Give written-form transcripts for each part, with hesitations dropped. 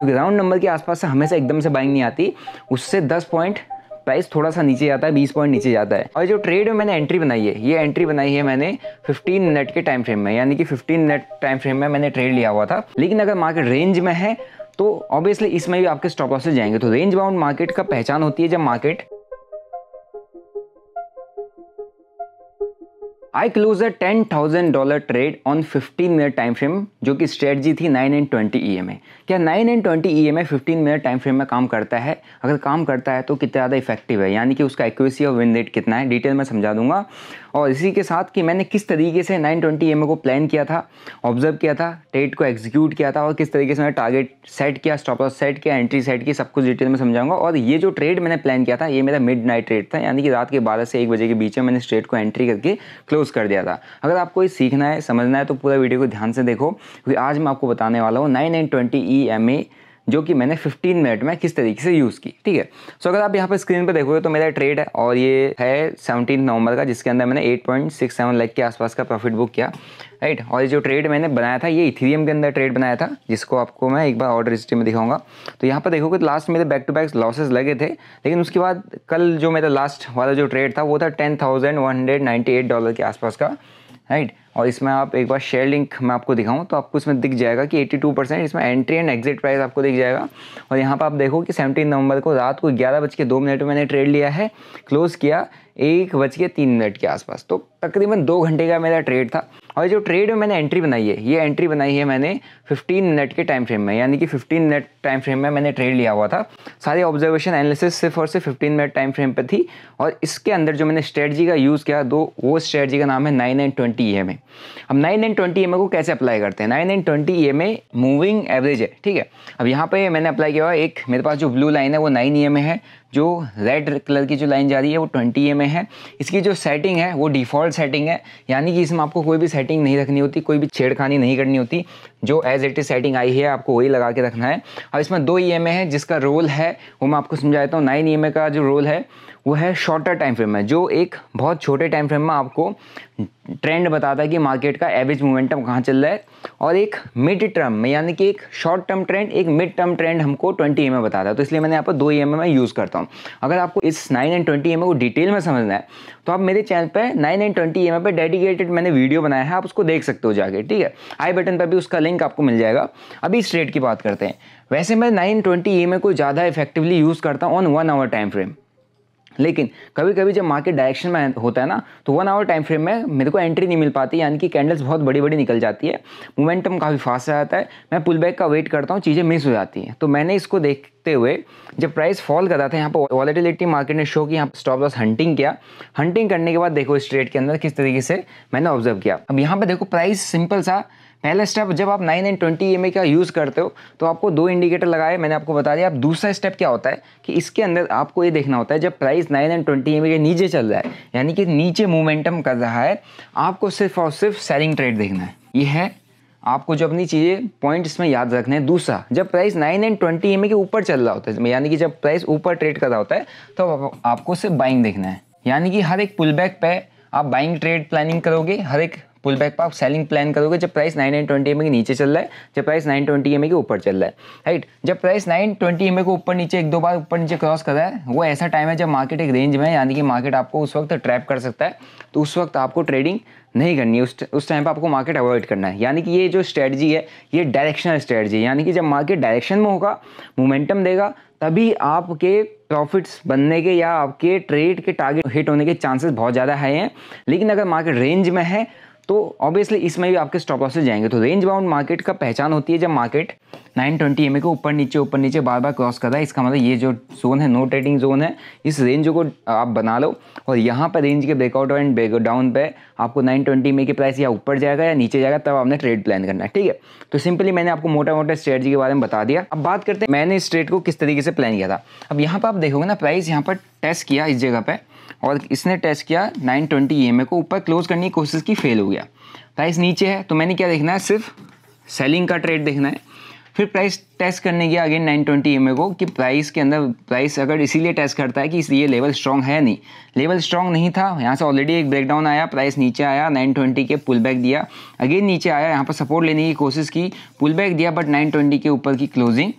Round number के आसपास से हमेशा एकदम से बाइंग नहीं आती, उससे 10 पॉइंट प्राइस थोड़ा सा नीचे जाता है, 20 पॉइंट नीचे जाता है। और जो ट्रेड में मैंने एंट्री बनाई है, ये एंट्री बनाई है मैंने 15 मिनट के टाइम फ्रेम में, यानी कि 15 मिनट टाइम फ्रेम में मैंने ट्रेड लिया हुआ था। लेकिन अगर मार्केट रेंज में है तो ऑब्वियसली इसमें भी आपके स्टॉप लॉसेस जाएंगे। तो रेंज बाउंड मार्केट का पहचान होती है जब market I close a $10,000 trade on 15 minute time frame, जो कि स्ट्रेटजी थी 9 and 20 EMA। क्या 9 and 20 EMA 15 minute time frame में काम करता है? अगर काम करता है तो कितना ज़्यादा इफेक्टिव है, यानी कि उसका एक्यूरेसी और विन रेट कितना है, डिटेल में समझा दूंगा। और इसी के साथ कि मैंने किस तरीके से 920 EMA को प्लान किया था, ऑब्जर्व किया था, ट्रेड को एग्जीक्यूट किया था, और किस तरीके से मैंने टारगेट सेट किया, स्टॉप लॉस सेट किया, एंट्री सेट की, सब कुछ डिटेल में समझाऊंगा। और ये जो ट्रेड मैंने प्लान किया था, ये मेरा मिड नाइट ट्रेड था, यानी कि रात के 12 से 1 बजे के बीच में मैंने इस ट्रेड को एंट्री करके क्लोज कर दिया था। अगर आपको ये सीखना है, समझना है, तो पूरा वीडियो को ध्यान से देखो, क्योंकि आज मैं आपको बताने वाला हूँ 9 and 20 EMA जो कि मैंने 15 मिनट में किस तरीके से यूज़ की। ठीक है, सो अगर आप यहाँ पर स्क्रीन पर देखोगे तो मेरा ट्रेड है, और ये है 17 नवंबर का, जिसके अंदर मैंने 8.67 लाख के आसपास का प्रॉफिट बुक किया, राइट। और ये जो ट्रेड मैंने बनाया था, ये इथेरियम के अंदर ट्रेड बनाया था, जिसको आपको मैं एक बार ऑर्डर हिस्ट्री में दिखाऊंगा। तो यहाँ पर देखोगे तो लास्ट मेरे बैक टू बैक लॉसेस लगे थे, लेकिन उसके बाद कल जो मेरा लास्ट वाला जो ट्रेड था वो था $10,198 के आसपास का, राइट। और इसमें आप एक बार शेयर लिंक मैं आपको दिखाऊं तो आपको इसमें दिख जाएगा कि 82% इसमें एंट्री एंड एग्जिट प्राइस आपको दिख जाएगा। और यहाँ पर आप देखो कि 17 नवंबर को रात को 11:02 में मैंने ट्रेड लिया है, क्लोज किया 1:03 के आसपास। तो तकरीबन 2 घंटे का मेरा ट्रेड था। और जो ट्रेड में मैंने एंट्री बनाई है, ये एंट्री बनाई है मैंने 15 मिनट के टाइम फ्रेम में, यानी कि 15 मिनट टाइम फ्रेम में मैंने ट्रेड लिया हुआ था। सारी ऑब्जर्वेशन एनालिसिस सिर्फ और सिर्फ 15 मिनट टाइम फ्रेम पे थी। और इसके अंदर जो मैंने स्ट्रेटजी का यूज़ किया, वो स्ट्रेटजी का नाम है 9 and 20 EMA। अब 9 and 20 EMA को कैसे अप्लाई करते हैं? 9 and 20 EMA मूविंग एवरेज है, ठीक है। अब यहाँ पे मैंने अप्लाई किया हुआ, एक मेरे पास जो ब्लू लाइन है वो 9 EMA है, जो रेड कलर की जो लाइन जा रही है वो 20 EMA है। इसकी जो सेटिंग है वो डिफ़ॉल्ट सेटिंग है, यानी कि इसमें आपको कोई भी सेटिंग नहीं रखनी होती, कोई भी छेड़खानी नहीं करनी होती, जो as it is setting I है आपको वही लगा के रखना है। और इसमें 2 EMA है जिसका रोल है वो मैं आपको समझा देता हूँ। 9 EMA का जो रोल है वो है शॉर्टर टाइम फ्रेम में, जो एक बहुत छोटे टाइम फ्रेम में आपको ट्रेंड बताता है कि मार्केट का एवरेज मोमेंटम कहाँ चल रहा है। और एक मिड टर्म में, यानी कि एक शॉर्ट टर्म ट्रेंड, एक मिड टर्म ट्रेंड हमको 20 EMA बताता है। तो इसलिए मैंने यहाँ पर 2 EMA में यूज़ करता हूँ। अगर आपको इस 9 and 20 EMA को डिटेल में समझना है तो आप मेरे चैनल पे 9 and 20 EMA पे डेडिकेटेड मैंने वीडियो बनाया है, आप उसको देख सकते हो जाके, ठीक है। आई बटन पर भी उसका लिंक आपको मिल जाएगा। अभी इस ट्रेड की बात करते हैं। वैसे मैं 9 and 20 EMA को ज़्यादा इफेक्टिवली यूज़ करता हूँ ऑन 1 आवर टाइम फ्रेम, लेकिन कभी कभी जब मार्केट डायरेक्शन में होता है ना, तो 1 आवर टाइम फ्रेम में मेरे को एंट्री नहीं मिल पाती, यानी कि कैंडल्स बहुत बड़ी बड़ी निकल जाती है, मोमेंटम काफ़ी फास्ट आ जाता है, मैं पुल बैक का वेट करता हूँ, चीज़ें मिस हो जाती हैं। तो मैंने इसको देखते हुए जब प्राइस फॉल कर रहा था, यहाँ पर वॉलेटिलिटी मार्केट ने शो की, यहाँ पर स्टॉप लॉस हंटिंग किया। हंटिंग करने के बाद देखो इस ट्रेड के अंदर किस तरीके से मैंने ऑब्जर्व किया। अब यहाँ पर देखो प्राइस सिंपल सा, पहला स्टेप जब आप 9 and 20 EMA का यूज़ करते हो तो आपको 2 इंडिकेटर लगाए, मैंने आपको बता दिया। अब दूसरा स्टेप क्या होता है कि इसके अंदर आपको ये देखना होता है, जब प्राइस 9 and 20 EMA के नीचे चल रहा है, यानी कि नीचे मूवमेंटम कर रहा है, आपको सिर्फ और सिर्फ सेलिंग ट्रेड देखना है। ये है आपको जो अपनी चीज़ें पॉइंट इसमें याद रखने हैं। दूसरा, जब प्राइस 9 and 20 EMA के ऊपर चल रहा होता है, यानी कि जब प्राइस ऊपर ट्रेड कर रहा होता है, तो आपको सिर्फ बाइंग देखना है, यानी कि हर एक पुल बैक पे आप बाइंग ट्रेड प्लानिंग करोगे, हर एक पुल बैक पर आप सेलिंग प्लान करोगे जब प्राइस 9 and 20 EMA के नीचे चल रहा है, जब प्राइस 9 20 EMA के ऊपर चल रहा है, राइट। जब प्राइस 9 20 EMA को ऊपर नीचे 1-2 बार ऊपर नीचे क्रॉस कर रहा है, वो ऐसा टाइम है जब मार्केट एक रेंज में है, यानी कि मार्केट आपको उस वक्त ट्रैप कर सकता है। तो उस वक्त आपको ट्रेडिंग नहीं करनी है, उस टाइम पर आपको मार्केट अवॉइड करना है। यानी कि ये जो स्ट्रेटजी है ये डायरेक्शनल स्ट्रेटजी है, यानी कि जब मार्केट डायरेक्शन में होगा, मोमेंटम देगा, तभी आपके प्रॉफिट्स बनने के या आपके ट्रेड के टारगेट हिट होने के चांसेस बहुत ज़्यादा हाई हैं। लेकिन अगर मार्केट रेंज में है तो ऑब्वियसली इसमें भी आपके स्टॉप लॉसेस जाएंगे। तो रेंज बाउंड मार्केट का पहचान होती है जब मार्केट 920 EMA को ऊपर नीचे बार बार क्रॉस कर रहा है। इसका मतलब ये जो जोन है नो ट्रेडिंग जोन है, इस रेंज को आप बना लो। और यहाँ पर रेंज के ब्रेकआउट एंड ब्रेकडाउन पे आपको 920 EMA की प्राइस या ऊपर जाएगा या नीचे जाएगा, तब आपने ट्रेड प्लान करना है, ठीक है। तो सिंपली मैंने आपको मोटा मोटा स्ट्रेटजी के बारे में बता दिया। अब बात करते हैं मैंने इस ट्रेड को किस तरीके से प्लान किया था। अब यहाँ पर आप देखोगे ना, प्राइस यहाँ पर टेस्ट किया इस जगह पर, और इसने टेस्ट किया 920 EMA को ऊपर क्लोज करने की कोशिश की, फेल हो गया। प्राइस नीचे है तो मैंने क्या देखना है, सिर्फ सेलिंग का ट्रेड देखना है। फिर प्राइस टेस्ट करने गया अगेन 920 EMA को, कि प्राइस के अंदर प्राइस अगर इसीलिए टेस्ट करता है कि ये लेवल स्ट्रॉन्ग है, नहीं लेवल स्ट्रॉन्ग नहीं था, यहाँ से ऑलरेडी एक ब्रेकडाउन आया, प्राइस नीचे आया, 920 के पुल बैक दिया, अगेन नीचे आया, यहाँ पर सपोर्ट लेने की कोशिश की, पुल बैक दिया, बट 920 के ऊपर की क्लोजिंग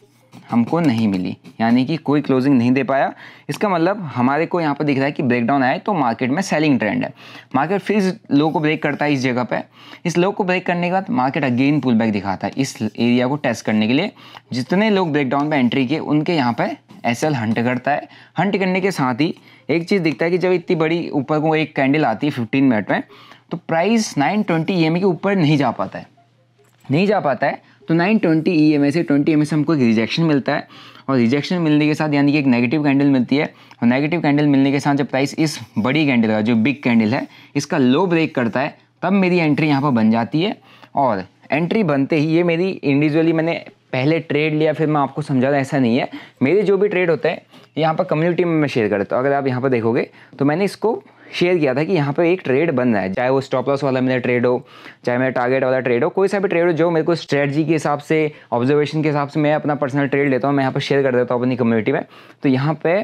हमको नहीं मिली, यानी कि कोई क्लोजिंग नहीं दे पाया। इसका मतलब हमारे को यहाँ पर दिख रहा है कि ब्रेकडाउन आए तो मार्केट में सेलिंग ट्रेंड है। मार्केट फिर इस लो को ब्रेक करता है इस जगह पे। इस लो को ब्रेक करने के बाद मार्केट अगेन पुल बैक दिखाता है इस एरिया को टेस्ट करने के लिए। जितने लोग ब्रेकडाउन पे एंट्री किए उनके यहाँ पे एसएल हंट करता है। हंट करने के साथ ही एक चीज़ दिखता है कि जब इतनी बड़ी ऊपर को एक कैंडल आती है 15 मिनट में, तो प्राइस 920 EMA के ऊपर नहीं जा पाता है। तो 920 EMA से 20 EMA से हमको एक रिजेक्शन मिलता है, और रिजेक्शन मिलने के साथ यानी कि एक नेगेटिव कैंडल मिलती है, और नेगेटिव कैंडल मिलने के साथ जब प्राइस इस बड़ी कैंडल का, जो बिग कैंडल है, इसका लो ब्रेक करता है, तब मेरी एंट्री यहाँ पर बन जाती है। और एंट्री बनते ही ये मेरी इंडिविजुअली मैंने पहले ट्रेड लिया फिर मैं आपको समझा था, ऐसा नहीं है। मेरे जो भी ट्रेड होते हैं यहाँ पर कम्युनिटी में मैं शेयर करता हूँ। अगर आप यहाँ पर देखोगे तो मैंने इसको शेयर किया था कि यहाँ पे एक ट्रेड बन रहा है, चाहे वो स्टॉप लॉस वाला मेरा ट्रेड हो, चाहे मेरा टारगेट वाला ट्रेड हो, कोई सा भी ट्रेड हो जो मेरे को स्ट्रेटजी के हिसाब से, ऑब्जर्वेशन के हिसाब से मैं अपना पर्सनल ट्रेड लेता हूँ, मैं यहाँ पर शेयर कर देता हूँ अपनी कम्युनिटी में। तो यहाँ पे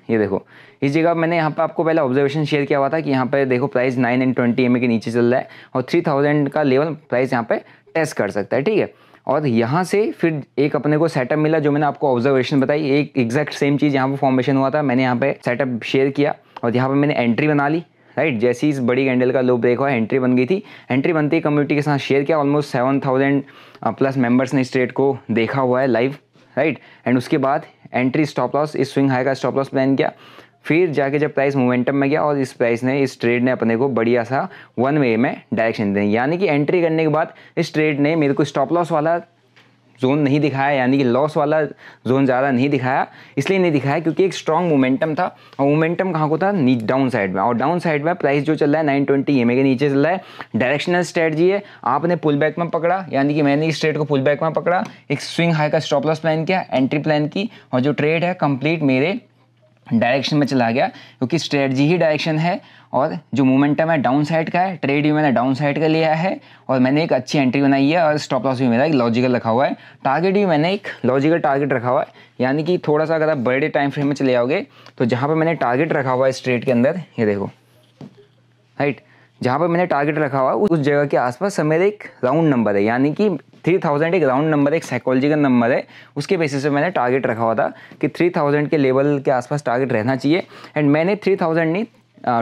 ये देखो, इस जगह मैंने यहाँ पे आपको पहले ऑब्जर्वेशन शेयर किया हुआ था कि यहाँ पे देखो प्राइस 920 EMA के नीचे चल रहा है, और 3000 का लेवल प्राइस यहाँ पे टेस्ट कर सकता है, ठीक है। और यहाँ से फिर एक अपने को सेटअप मिला, जो मैंने आपको ऑब्जर्वेशन बताई, एक एग्जैक्ट सेम चीज़ यहाँ पे फॉर्मेशन हुआ था। मैंने यहाँ पे सेटअप शेयर किया और यहाँ पे मैंने एंट्री बना ली, राइट। जैसे इस बड़ी कैंडल का लो ब्रेक हुआ, एंट्री बन गई थी। एंट्री बनती ही कम्युनिटी के साथ शेयर किया। ऑलमोस्ट 7000 प्लस मेंबर्स ने इस ट्रेड को देखा हुआ है लाइव, राइट। एंड उसके बाद एंट्री, स्टॉप लॉस, इस स्विंग हाई का स्टॉप लॉस प्लान किया। फिर जाके जब प्राइस मोमेंटम में गया और इस प्राइस ने, इस ट्रेड ने अपने को बढ़िया सा वन वे में डायरेक्शन दी, यानी कि एंट्री करने के बाद इस ट्रेड ने मेरे को स्टॉप लॉस वाला जोन नहीं दिखाया, यानी कि लॉस वाला जोन ज़्यादा नहीं दिखाया। इसलिए नहीं दिखाया क्योंकि एक स्ट्रॉन्ग मोमेंटम था, और मोमेंटम कहाँ को था, डाउन साइड में। और डाउन साइड में प्राइस जो चल रहा है 920 EMA के नीचे चल रहा है। डायरेक्शनल स्ट्रेटजी है, आपने पुल बैक में पकड़ा, यानी कि मैंने इस ट्रेड को पुल बैक में पकड़ा, एक स्विंग हाई का स्टॉप लॉस प्लान किया, एंट्री प्लान की, और जो ट्रेड है कंप्लीट मेरे डायरेक्शन में चला गया, क्योंकि स्ट्रेटजी ही डायरेक्शन है। और जो मोमेंटम है डाउन साइड का है, ट्रेड भी मैंने डाउन साइड का लिया है, और मैंने एक अच्छी एंट्री बनाई है, और स्टॉप लॉस भी मेरा एक लॉजिकल रखा हुआ है। टारगेट भी मैंने एक लॉजिकल टारगेट रखा हुआ है, यानी कि थोड़ा सा अगर आप बड़े टाइम फ्रेम में चले जाओगे तो जहाँ पर मैंने टारगेट रखा हुआ है इस ट्रेड के अंदर, ये देखो, राइट, जहाँ पर मैंने टारगेट रखा हुआ उस जगह के आसपास सब मेरे एक राउंड नंबर है, यानी कि 3000 एक राउंड नंबर, एक साइकोलॉजिकल नंबर है। उसके बेसिस पे मैंने टारगेट रखा हुआ था कि 3000 के लेवल के आसपास टारगेट रहना चाहिए। एंड मैंने 3000 नहीं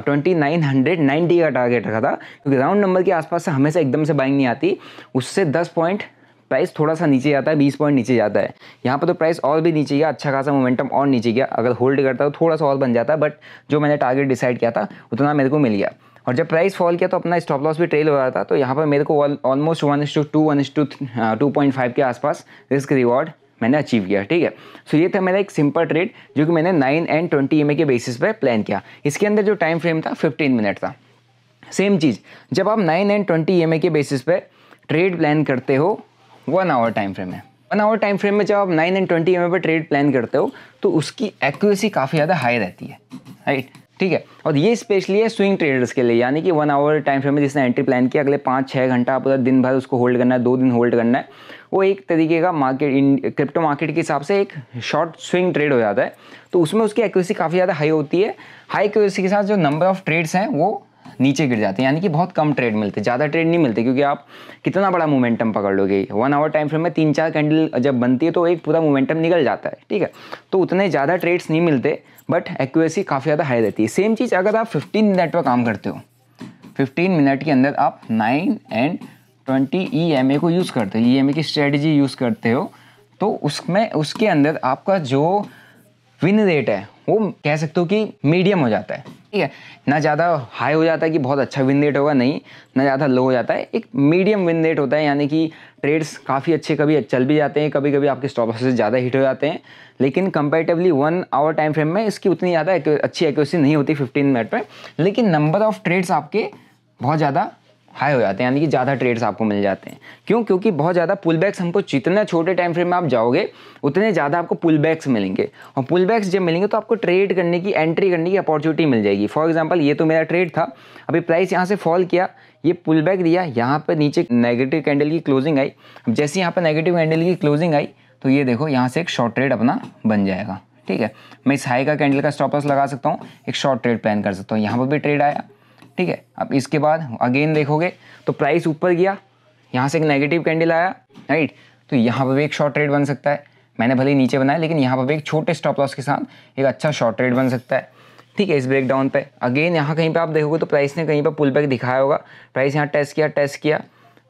2990 का टारगेट रखा था, क्योंकि राउंड नंबर के आसपास से हमेशा एकदम से बाइंग नहीं आती, उससे 10 पॉइंट प्राइस थोड़ा सा नीचे जाता है, 20 पॉइंट नीचे जाता है। यहाँ पर तो प्राइस और भी नीचे गया, अच्छा खासा मोमेंटम और नीचे गया। अगर होल्ड करता तो थोड़ा सा और बन जाता, बट जो मैंने टारगेट डिसाइड किया था उतना मेरे को मिल गया। और जब प्राइस फॉल किया तो अपना स्टॉप लॉस भी ट्रेल हो रहा था, तो यहाँ पर मेरे को ऑलमोस्ट 1:2 1:2.5 के आसपास रिस्क रिवॉर्ड मैंने अचीव किया, ठीक है। सो ये था मेरा एक सिंपल ट्रेड जो कि मैंने 9 and 20 EMA के बेसिस पे प्लान किया। इसके अंदर जो टाइम फ्रेम था 15 मिनट था। सेम चीज़ जब आप 9 and 20 EMA के बेसिस पे ट्रेड प्लान करते हो 1 आवर टाइम फ्रेम में, 1 आवर टाइम फ्रेम में जब आप 9 and 20 EMA पे ट्रेड प्लान करते हो तो उसकी एक्यूरेसी काफ़ी ज़्यादा हाई रहती है, राइट, ठीक है। और ये स्पेशली है स्विंग ट्रेडर्स के लिए, यानी कि 1 आवर टाइम फ्रेम में जिसने एंट्री प्लान किया, अगले 5-6 घंटा पूरा दिन भर उसको होल्ड करना है, 2 दिन होल्ड करना है, वो एक तरीके का मार्केट क्रिप्टो मार्केट के हिसाब से एक शॉर्ट स्विंग ट्रेड हो जाता है। तो उसमें उसकी एक्यूरेसी काफ़ी ज़्यादा हाई होती है। हाई एक्यूरेसी के साथ जो नंबर ऑफ ट्रेड्स हैं वो नीचे गिर जाते हैं, यानी कि बहुत कम ट्रेड मिलते, ज़्यादा ट्रेड नहीं मिलते, क्योंकि आप कितना बड़ा मोमेंटम पकड़ लोगे। 1 आवर टाइम फ्रेम में 3-4 कैंडल जब बनती है तो एक पूरा मोमेंटम निकल जाता है, ठीक है। तो उतने ज़्यादा ट्रेड्स नहीं मिलते, बट एक्यूरेसी काफ़ी ज़्यादा हाई रहती है। सेम चीज़ अगर आप 15 मिनट पर काम करते हो, 15 मिनट के अंदर आप 9 and 20 EMA को यूज़ करते हो, EMA की स्ट्रेटजी यूज़ करते हो, तो उसमें उसके अंदर आपका जो विन रेट है वो कह सकते हो कि मीडियम हो जाता है, ठीक है। ना ज़्यादा हाई हो जाता है कि बहुत अच्छा विन रेट होगा, नहीं, ना ज़्यादा लो हो जाता है, एक मीडियम विन रेट होता है, यानी कि ट्रेड्स काफ़ी अच्छे कभी चल भी जाते हैं, कभी कभी आपके स्टॉप लॉस से ज़्यादा हिट हो जाते हैं, लेकिन कंपैरेटिवली 1 आवर टाइम फ्रेम में इसकी उतनी ज़्यादा अच्छी एक्यूरेसी नहीं होती 15 मिनट में, लेकिन नंबर ऑफ ट्रेड्स आपके बहुत ज़्यादा हाई हो जाते हैं, यानी कि ज़्यादा ट्रेड्स आपको मिल जाते हैं। क्यों? क्योंकि बहुत ज़्यादा पुल बैक्स हमको, जितना छोटे टाइम फ्रेम में आप जाओगे उतने ज़्यादा आपको पुल बैक्स मिलेंगे, और पुल बैक्स जब मिलेंगे तो आपको ट्रेड करने की, एंट्री करने की अपॉर्चुनिटी मिल जाएगी। फॉर एग्जांपल ये तो मेरा ट्रेड था, अभी प्राइस यहाँ से फॉल किया, ये पुल बैक दिया, यहाँ पर नीचे नेगेटिव कैंडल की क्लोजिंग आई। अब जैसे यहाँ पर नेगेटिव कैंडल की क्लोजिंग आई तो ये देखो यहाँ से एक शॉर्ट ट्रेड अपना बन जाएगा, ठीक है। मैं इस हाई का कैंडल का स्टॉप लॉस लगा सकता हूँ, एक शॉर्ट ट्रेड प्लान कर सकता हूँ, यहाँ पर भी ट्रेड आया, ठीक है। अब इसके बाद अगेन देखोगे तो प्राइस ऊपर गया, यहाँ से एक नेगेटिव कैंडल आया, राइट, तो यहाँ पर भी एक शॉर्ट ट्रेड बन सकता है। मैंने भले ही नीचे बनाया, लेकिन यहाँ पर भी एक छोटे स्टॉप लॉस के साथ एक अच्छा शॉर्ट ट्रेड बन सकता है। ठीक है, इस ब्रेकडाउन पे अगेन यहाँ कहीं पे आप देखोगे तो प्राइस ने कहीं पे पुल बैक दिखाया होगा, प्राइस यहाँ टेस्ट किया।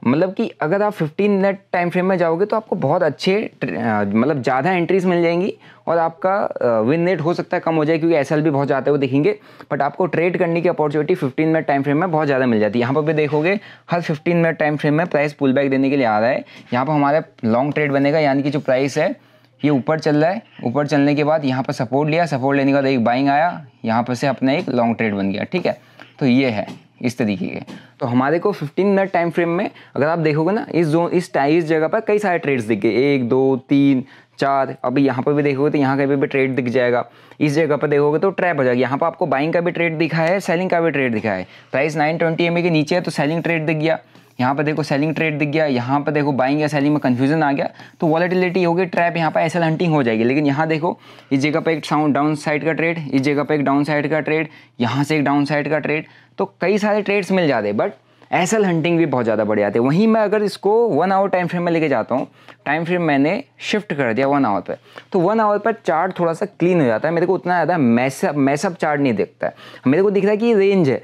मतलब कि अगर आप 15 मिनट टाइम फ्रेम में जाओगे तो आपको बहुत अच्छे मतलब ज़्यादा एंट्रीज मिल जाएंगी और आपका विन रेट हो सकता है कम हो जाए, क्योंकि एसएल भी बहुत जाते हुए दिखेंगे, बट आपको ट्रेड करने की अपॉर्चुनिटी 15 मिनट टाइम फ्रेम में बहुत ज़्यादा मिल जाती है। यहाँ पर भी देखोगे हर 15 मिनट टाइम फ्रेम में प्राइस पुल बैक देने के लिए आ रहा है। यहाँ पर हमारा लॉन्ग ट्रेड बनेगा, यानी कि जो प्राइस है ये ऊपर चल रहा है, ऊपर चलने के बाद यहाँ पर सपोर्ट लिया, सपोर्ट लेने के बाद एक बाइंग आया, यहाँ पर से अपना एक लॉन्ग ट्रेड बन गया। ठीक है, तो ये है इस तरीके के। तो हमारे को 15 मिनट टाइम फ्रेम में अगर आप देखोगे ना, इस जगह पर कई सारे ट्रेड्स दिख गए, 1 2 3 4। अभी यहाँ पर भी देखोगे तो यहाँ कहीं भी ट्रेड दिख जाएगा। इस जगह पर देखोगे तो ट्रैप हो जाएगी। यहाँ पर आपको बाइंग का भी ट्रेड दिखा है, सेलिंग का भी ट्रेड दिखा है। प्राइस 920 EMA के नीचे है तो सेलिंग ट्रेड दिख गया, यहाँ पर देखो सेलिंग ट्रेड दिख गया, यहाँ पर देखो बाइंग या सेलिंग में कंफ्यूजन आ गया तो वॉलेटिलिटी होगी, ट्रैप यहाँ पर एसएल हंटिंग हो जाएगी। लेकिन यहाँ देखो इस जगह पर एक डाउन साइड का ट्रेड, इस जगह पर एक डाउन साइड का ट्रेड, यहाँ से एक डाउन साइड का ट्रेड, तो कई सारे ट्रेड्स मिल जाते, बट एसएल हंटिंग भी बहुत ज़्यादा बढ़ जाते हैं। वहीं मैं अगर इसको 1 आवर टाइम फ्रेम में लेके जाता हूँ, टाइम फ्रेम मैंने शिफ्ट कर दिया 1 आवर पे, तो 1 आवर पर चार्ट थोड़ा सा क्लीन हो जाता है। मेरे को उतना ज़्यादा मैसअप चार्ट नहीं दिखता है। मेरे को दिख रहा है कि ये रेंज है,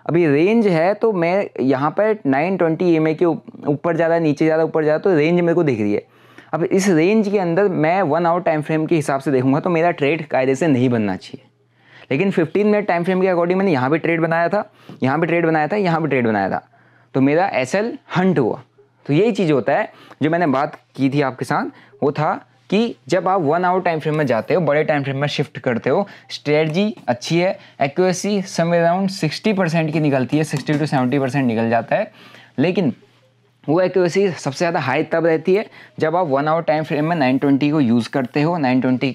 अभी रेंज है, तो मैं यहाँ पर 920 EMA के ऊपर ज़्यादा, नीचे ज़्यादा, ऊपर ज़्यादा, तो रेंज मेरे को दिख रही है। अब इस रेंज के अंदर मैं 1 आवर टाइम फ्रेम के हिसाब से देखूंगा तो मेरा ट्रेड कायदे से नहीं बनना चाहिए। लेकिन 15 मिनट टाइम फ्रेम के अकॉर्डिंग मैंने यहाँ भी ट्रेड बनाया था, यहाँ भी ट्रेड बनाया था, यहाँ भी ट्रेड बनाया था, तो मेरा एसएल हंट हुआ। तो यही चीज़ होता है जो मैंने बात की थी आपके साथ, वो था कि जब आप 1 आवर टाइम फ्रेम में जाते हो, बड़े टाइम फ्रेम में शिफ्ट करते हो, स्ट्रेटजी अच्छी है, एक्यूरेसी समवेयर अराउंड 60% की निकलती है, 60 to 70% निकल जाता है। लेकिन वो एक्यूरेसी सबसे ज़्यादा हाई तब रहती है जब आप 1 आवर टाइम फ्रेम में 920 को यूज़ करते हो, 920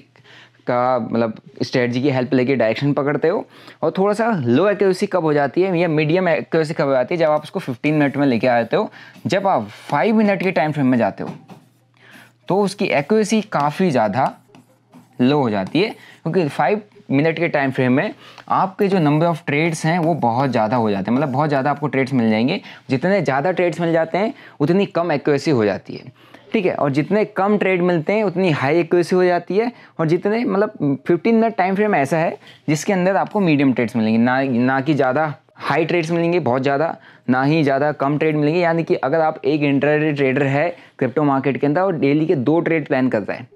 का मतलब स्ट्रेटजी की हेल्प लेके डायरेक्शन पकड़ते हो। और थोड़ा सा लो एक्यूरेसी कब हो जाती है या मीडियम एक्यूरेसी कब हो जाती है, जब आप उसको 15 मिनट में लेके आते हो। जब आप 5 मिनट के टाइम फ्रेम में जाते हो तो उसकी एक्यूरेसी काफ़ी ज़्यादा लो हो जाती है, क्योंकि 5 मिनट के टाइम फ्रेम में आपके जो नंबर ऑफ़ ट्रेड्स हैं वो बहुत ज़्यादा हो जाते हैं, मतलब बहुत ज़्यादा आपको ट्रेड्स मिल जाएंगे। जितने ज़्यादा ट्रेड्स मिल जाते हैं उतनी कम एक्यूरेसी हो जाती है। ठीक है, और जितने कम ट्रेड मिलते हैं उतनी हाई एक्यूरेसी हो जाती है। और जितने मतलब 15 मिनट टाइम फ्रेम ऐसा है जिसके अंदर आपको मीडियम ट्रेड्स मिलेंगे, ना कि ज़्यादा हाई ट्रेड्स मिलेंगे बहुत ज़्यादा, ना ही ज़्यादा कम ट्रेड मिलेंगे। यानी कि अगर आप एक इंट्राडे ट्रेडर है क्रिप्टो मार्केट के अंदर और डेली के 2 ट्रेड प्लान करता है,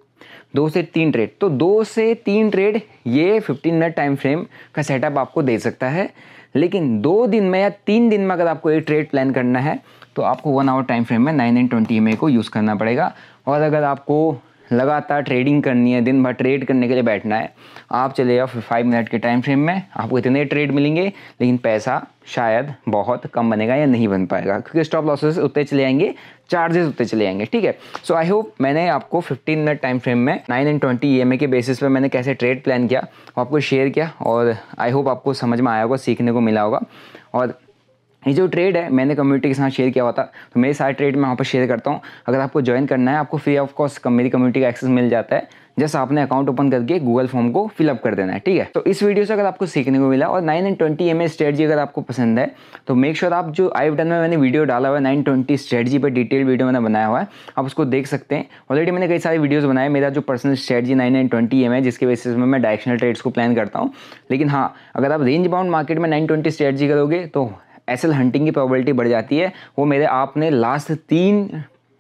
2 से 3 ट्रेड, तो 2 से 3 ट्रेड ये 15 मिनट टाइम फ्रेम का सेटअप आपको दे सकता है। लेकिन 2 दिन में या 3 दिन में अगर आपको एक ट्रेड प्लान करना है तो आपको 1 आवर टाइम फ्रेम में 920 EMA को यूज़ करना पड़ेगा। और अगर आपको लगातार ट्रेडिंग करनी है, दिन भर ट्रेड करने के लिए बैठना है, आप चले जाओ 5 मिनट के टाइम फ्रेम में, आपको इतने ट्रेड मिलेंगे लेकिन पैसा शायद बहुत कम बनेगा या नहीं बन पाएगा, क्योंकि स्टॉप लॉसेस उतने चले जाएंगे, चार्जेस उतने चले जाएंगे। ठीक है, सो आई होप मैंने आपको 15 मिनट टाइम फ्रेम में 920 EMA के बेसिस पे मैंने कैसे ट्रेड प्लान किया आपको शेयर किया, और आई होप आपको समझ में आया होगा, सीखने को मिला होगा। और ये जो ट्रेड है मैंने कम्युनिटी के साथ शेयर किया हुआ था, तो मेरे सारे ट्रेड मैं वहाँ पर शेयर करता हूँ। अगर आपको ज्वाइन करना है, आपको फ्री ऑफ कॉस्ट मेरी कम्युनिटी का एक्सेस मिल जाता है, जैसे आपने अकाउंट ओपन करके गूगल फॉर्म को फिलअप कर देना है। ठीक है, तो इस वीडियो से अगर आपको सीखने को मिला और 920 EMA स्ट्रेटजी अगर आपको पसंद है तो मेक श्योर आप जो आई डन में मैंने वीडियो डाला हुआ है 920 स्ट्रेटजी पर डिटेल वीडियो मैंने बनाया हुआ है, आप उसको देख सकते हैं। ऑलरेडी मैंने कई सारे वीडियोज़ बनाए, मेरा जो पर्सनल स्ट्रेटजी 920 EMA जिसके बेसिस में मैं डायरेक्शनल ट्रेड्स को प्लान करता हूँ। लेकिन हाँ, अगर आप रेंज बाउंड मार्केट में 920 स्ट्रेटजी करोगे तो एसएल हंटिंग की प्रोबेबिलिटी बढ़ जाती है। वो मेरे आपने लास्ट 3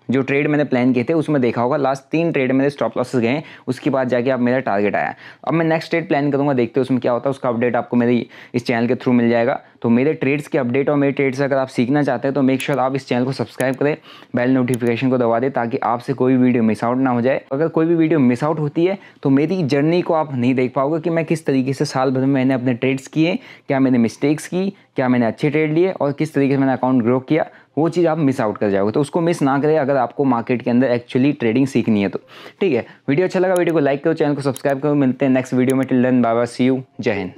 जो ट्रेड मैंने प्लान किए थे उसमें देखा होगा, लास्ट 3 ट्रेड मेरे स्टॉप लॉसेस गए, उसके बाद जाके अब मेरा टारगेट आया। अब मैं नेक्स्ट ट्रेड प्लान करूंगा, देखते हैं उसमें क्या होता है, उसका अपडेट आपको मेरी इस चैनल के थ्रू मिल जाएगा। तो मेरे ट्रेड्स के अपडेट और मेरे ट्रेड्स अगर आप सीखना चाहते हैं तो मेक श्योर आप इस चैनल को सब्सक्राइब करें, बेल नोटिफिकेशन को दबा दें ताकि आपसे कोई वीडियो मिस आउट ना हो जाए। अगर कोई भी वीडियो मिस आउट होती है तो मेरी जर्नी को आप नहीं देख पाओगे कि मैं किस तरीके से साल भर में मैंने अपने ट्रेड्स किए, क्या मैंने मिस्टेक्स की, क्या मैंने अच्छे ट्रेड लिए और किस तरीके से मैंने अकाउंट ग्रो किया, वो चीज़ आप मिस आउट कर जाओगे। तो उसको मिस ना करें अगर आपको मार्केट के अंदर एक्चुअली ट्रेडिंग सीखनी है तो। ठीक है, वीडियो अच्छा लगा वीडियो को लाइक करो, चैनल को सब्सक्राइब करो। मिलते हैं नेक्स्ट वीडियो में। Till then bye bye, see you, जय हिंद।